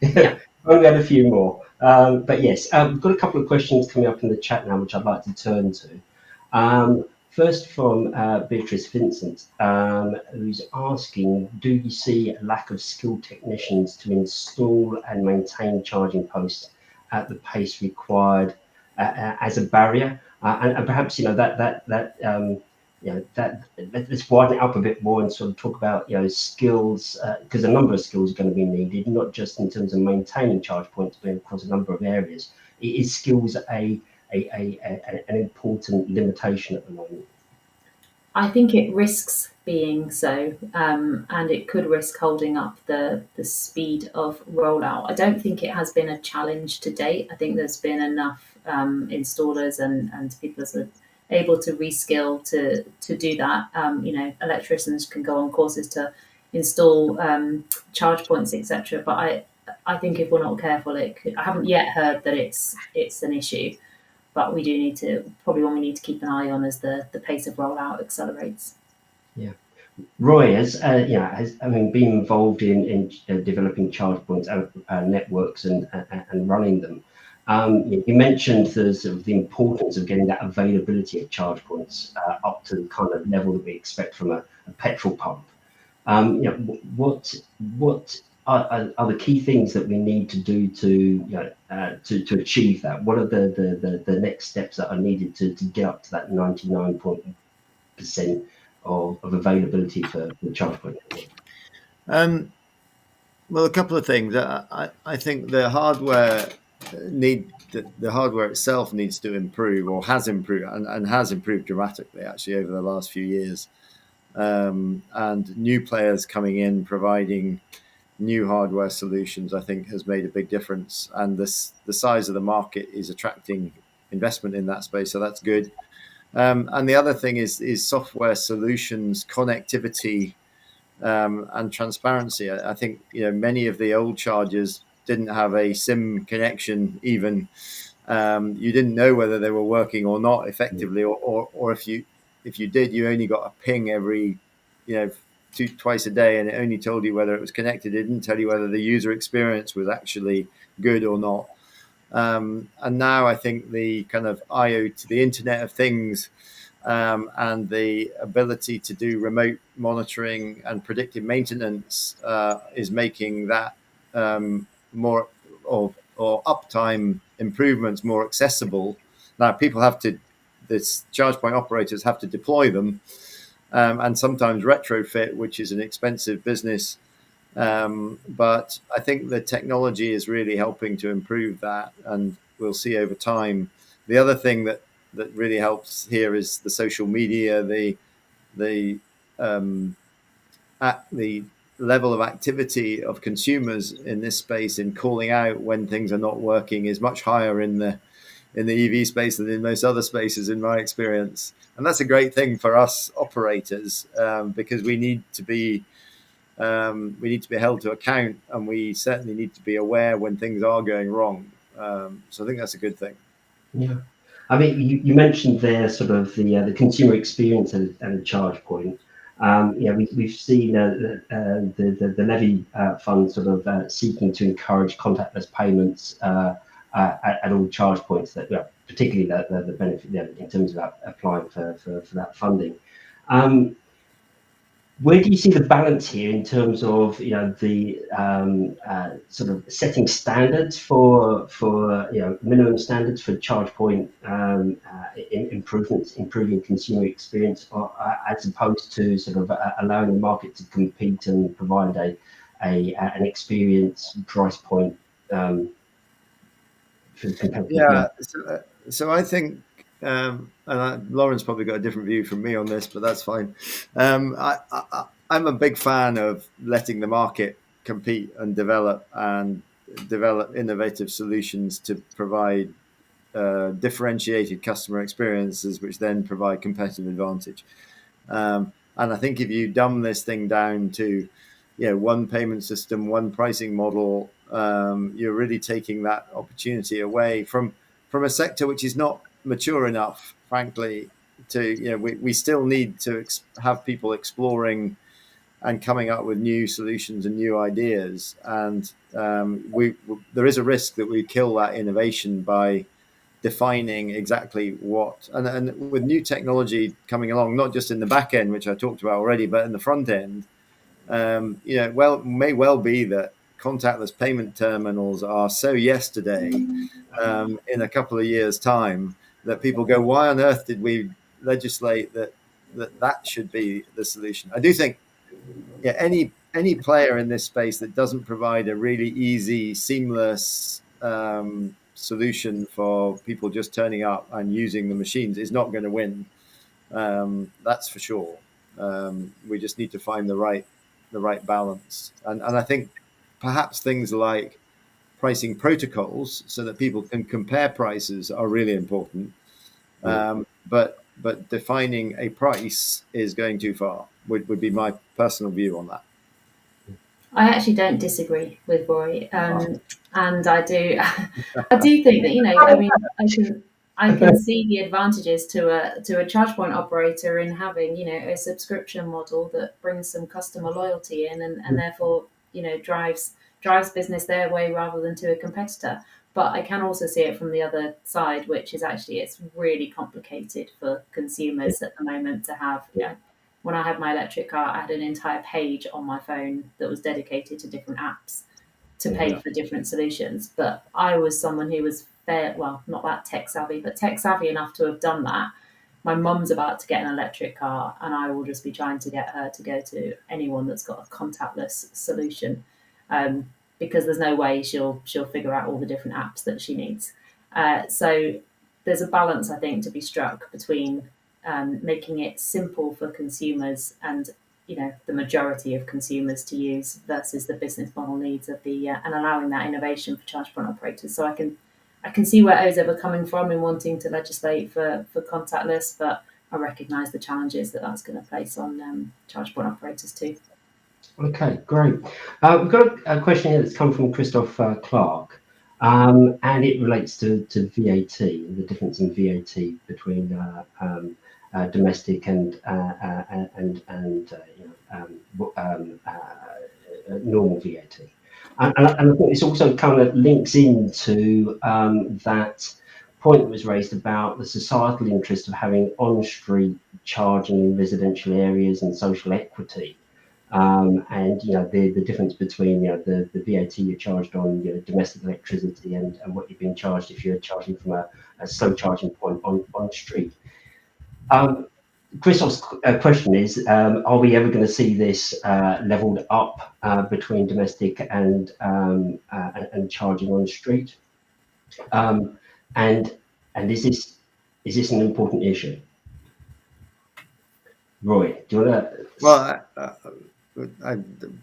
Yeah. Only had a few more. But yes, we've got a couple of questions coming up in the chat now, which I'd like to turn to. First from Beatrice Vincent, who's asking, do you see a lack of skilled technicians to install and maintain charging posts at the pace required as a barrier? And perhaps, let's widen it up a bit more and sort of talk about, skills, because a number of skills are going to be needed, not just in terms of maintaining charge points, but across a number of areas. Is skills an important limitation at the moment? I think it risks being so, and it could risk holding up the speed of rollout. I don't think it has been a challenge to date. I think there's been enough installers and people that are able to reskill to do that. Electricians can go on courses to install charge points, etc. But I think if we're not careful, I haven't yet heard that it's an issue. But we do need to, probably one we need to keep an eye on as the pace of rollout accelerates. Yeah. Roy, has been involved in developing charge points and networks and running them. You mentioned the importance of getting that availability of charge points up to the kind of level that we expect from a petrol pump. What are the key things that we need to do to achieve that? What are the next steps that are needed to get up to that 99% of availability for the charge point? Well, a couple of things. I think the hardware itself needs to improve, or has improved, and has improved dramatically actually over the last few years. And new players coming in providing new hardware solutions, I think, has made a big difference. And the size of the market is attracting investment in that space, so that's good. And the other thing is software solutions, connectivity, and transparency. I think many of the old chargers didn't have a SIM connection even. You didn't know whether they were working or not effectively, or if you did, you only got a ping every twice a day, and it only told you whether it was connected. It didn't tell you whether the user experience was actually good or not. And now I think the kind of IoT, the Internet of Things, and the ability to do remote monitoring and predictive maintenance is making that more or uptime improvements more accessible. Now people this charge point operators have to deploy them, and sometimes retrofit, which is an expensive business. But I think the technology is really helping to improve that, and we'll see over time. The other thing that really helps here is the social media, the level of activity of consumers in this space in calling out when things are not working is much higher in the EV space than in most other spaces, in my experience. And that's a great thing for us operators, because we need to be held to account, and we certainly need to be aware when things are going wrong. So I think that's a good thing. Yeah. I mean, you mentioned there sort of the consumer experience and a charge point. We've seen the levy fund sort of seeking to encourage contactless payments at all charge points, that particularly the benefit in terms of applying for that funding. Where do you see the balance here in terms of the sort of setting standards for minimum standards for charge point improvements, improving consumer experience, or, as opposed to sort of allowing the market to compete and provide an experience price point for the competitive Yeah. market? So I think, Lauren's probably got a different view from me on this, but that's fine. I'm a big fan of letting the market compete and develop innovative solutions to provide differentiated customer experiences, which then provide competitive advantage. And I think if you dumb this thing down to, one payment system, one pricing model, you're really taking that opportunity away from a sector which is not mature enough, frankly. We still need to have people exploring and coming up with new solutions and new ideas. And there is a risk that we kill that innovation by defining exactly what, and with new technology coming along, not just in the back end, which I talked about already, but in the front end, may well be that contactless payment terminals are so yesterday in a couple of years' time that people go, why on earth did we legislate that should be the solution? I do think any player in this space that doesn't provide a really easy, seamless solution for people just turning up and using the machines is not going to win. That's for sure. We just need to find the right balance, and I think perhaps things like pricing protocols so that people can compare prices are really important. But defining a price is going too far. Would be my personal view on that. I actually don't disagree with Roy, and I do, I do think that I mean, I can see the advantages to a charge point operator in having a subscription model that brings some customer loyalty in, and therefore drives business their way rather than to a competitor. But I can also see it from the other side, which is actually it's really complicated for consumers at the moment to have. When I had my electric car, I had an entire page on my phone that was dedicated to different apps to pay for different solutions. But I was someone who was not that tech savvy, but tech savvy enough to have done that. My mum's about to get an electric car, and I will just be trying to get her to go to anyone that's got a contactless solution, because there's no way she'll figure out all the different apps that she needs. So there's a balance, I think, to be struck between making it simple for consumers and the majority of consumers to use versus the business model needs of the and allowing that innovation for charge point operators. So I can see where O's are coming from in wanting to legislate for contactless, but I recognise the challenges that's going to place on charge point operators too. Okay, great. We've got a question here that's come from Christoph Clark, and it relates to VAT, the difference in VAT between domestic and normal VAT. And I think this also kind of links into that point that was raised about the societal interest of having on-street charging in residential areas and social equity. And the difference between the VAT you're charged on domestic electricity and what you're being charged if you're charging from a slow charging point on street. Christoph's question is, are we ever going to see this leveled up between domestic and charging on the street? And is this an important issue? Roy, do you want to? Well,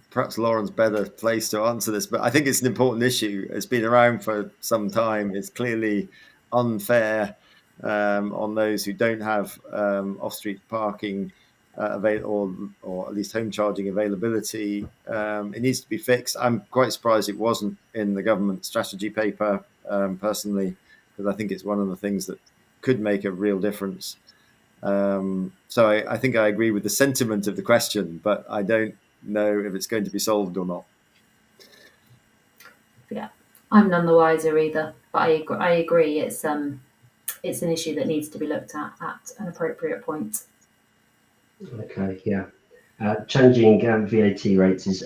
perhaps Lauren's better placed to answer this, but I think it's an important issue. It's been around for some time. It's clearly unfair on those who don't have off-street parking available, or at least home charging availability. It needs to be fixed. I'm quite surprised it wasn't in the government strategy paper, personally, because I think it's one of the things that could make a real difference. So I think I agree with the sentiment of the question, but I don't know if it's going to be solved or not. Yeah, I'm none the wiser either, but I agree. It's an issue that needs to be looked at an appropriate point. Okay, yeah. Changing VAT rates is,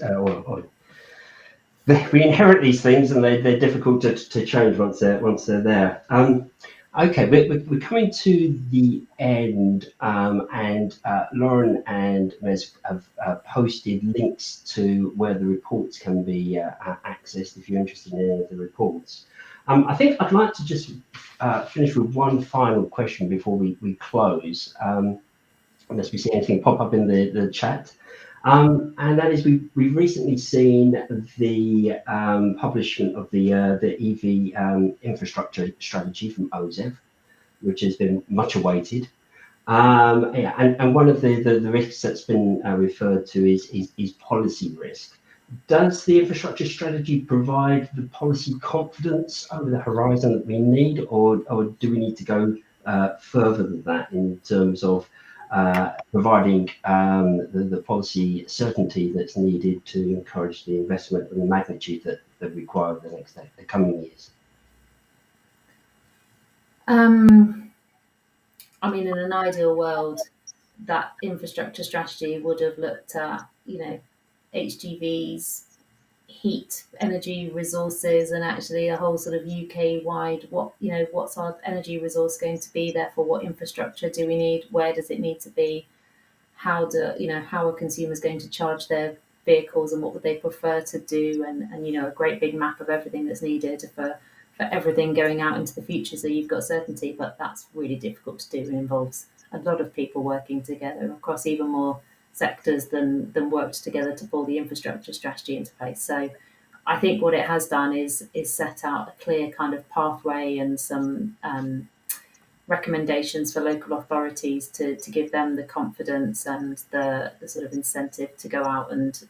we inherit these things, and they're difficult to change once they're there. Okay, we're coming to the end, and Lauren and Mes have posted links to where the reports can be accessed if you're interested in any of the reports. I think I'd like to just finish with one final question before we close, unless we see anything pop up in the chat. And that is, we've recently seen the publishment of the EV infrastructure strategy from OZEV, which has been much awaited. Yeah, and one of the risks that's been referred to is policy risk. Does the infrastructure strategy provide the policy confidence over the horizon that we need, or do we need to go further than that in terms of providing the policy certainty that's needed to encourage the investment and the magnitude that require the coming years? I mean, in an ideal world, that infrastructure strategy would have looked at, HGVs, heat, energy resources, and actually a whole sort of UK wide, what's our energy resource going to be, therefore what infrastructure do we need, where does it need to be, how are consumers going to charge their vehicles, and what would they prefer to do, and a great big map of everything that's needed for everything going out into the future, so you've got certainty. But that's really difficult to do, and involves a lot of people working together across even more sectors than worked together to pull the infrastructure strategy into place. So I think what it has done is set out a clear kind of pathway and some recommendations for local authorities to give them the confidence and the sort of incentive to go out and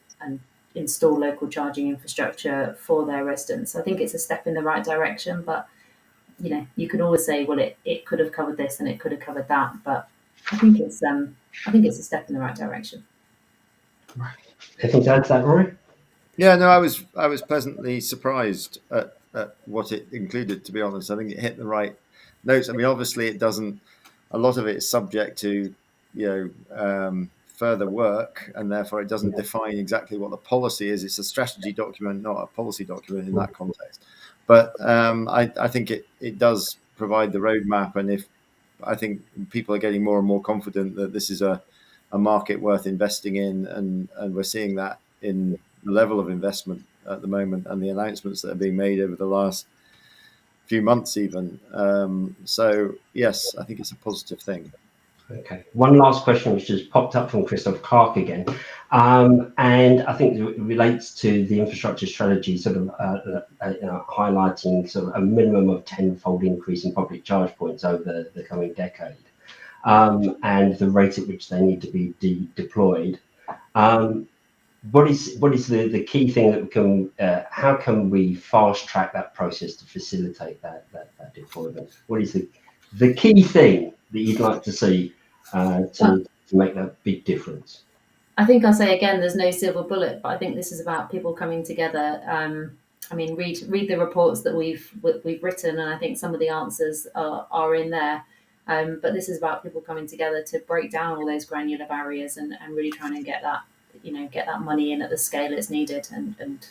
install local charging infrastructure for their residents. I think it's a step in the right direction, but you can always say, well, it could have covered this and it could have covered that, but I think it's a step in the right direction. Right. Anything to add to that, Rory? Yeah, no, I was pleasantly surprised at what it included, to be honest. I think it hit the right notes. I mean, obviously it doesn't, a lot of it is subject to, further work, and therefore it doesn't define exactly what the policy is. It's a strategy document, not a policy document in that context. But I think it does provide the roadmap, and if I think people are getting more and more confident that this is a market worth investing in, and we're seeing that in the level of investment at the moment and the announcements that are being made over the last few months even. So yes, I think it's a positive thing. Okay, one last question which just popped up from Christoph Clark again, and I think it relates to the infrastructure strategy, sort of highlighting sort of a minimum of 10-fold increase in public charge points over the coming decade, and the rate at which they need to be deployed. What is the key thing that we can? How can we fast track that process to facilitate that deployment? What is the key thing that you'd like to see to make that big difference? I think I'll say again, there's no silver bullet, but I think this is about people coming together. I mean, read the reports that we've written, and I think some of the answers are in there. But this is about people coming together to break down all those granular barriers and really trying to get that money in at the scale it's needed and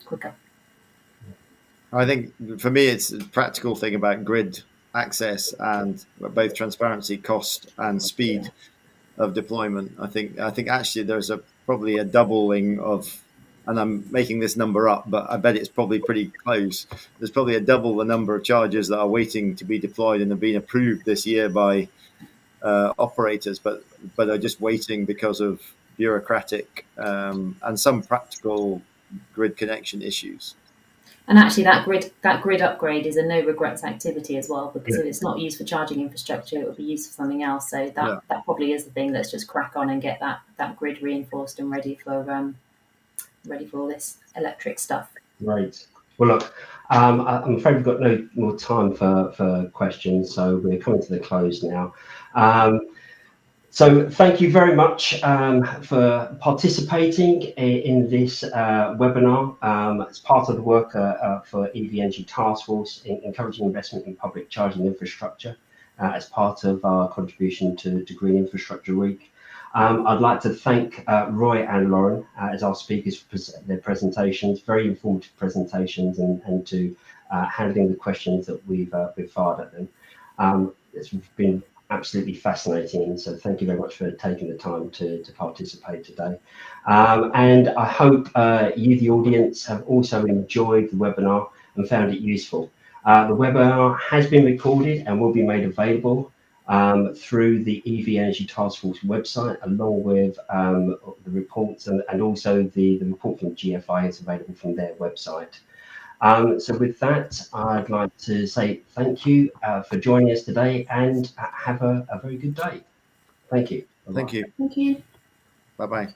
quicker. I think for me, it's a practical thing about grid access and both transparency, cost, and speed of deployment. I think actually there's probably a doubling of, and I'm making this number up, but I bet it's probably pretty close. There's probably a double the number of chargers that are waiting to be deployed and have been approved this year by operators, but are just waiting because of bureaucratic and some practical grid connection issues. And actually, that grid upgrade is a no regrets activity as well, because if it's not used for charging infrastructure, it would be used for something else. So that probably is the thing. Let's just crack on and get that grid reinforced and ready for all this electric stuff. Right. Well, look, I'm afraid we've got no more time for questions, so we're coming to the close now. So thank you very much for participating in this webinar as part of the work for EV Energy Taskforce, encouraging investment in public charging infrastructure as part of our contribution to Green Infrastructure Week. I'd like to thank Roy and Lauren as our speakers for their presentations, very informative presentations, and to handling the questions that we've fired at them. It's been absolutely fascinating, so thank you very much for taking the time to participate today. And I hope you, the audience, have also enjoyed the webinar and found it useful. The webinar has been recorded and will be made available through the EV Energy Taskforce website, along with the reports, and also the report from GFI is available from their website. So with that, I'd like to say thank you for joining us today, and have a very good day. Thank you. Thank you. Thank you. Bye-bye.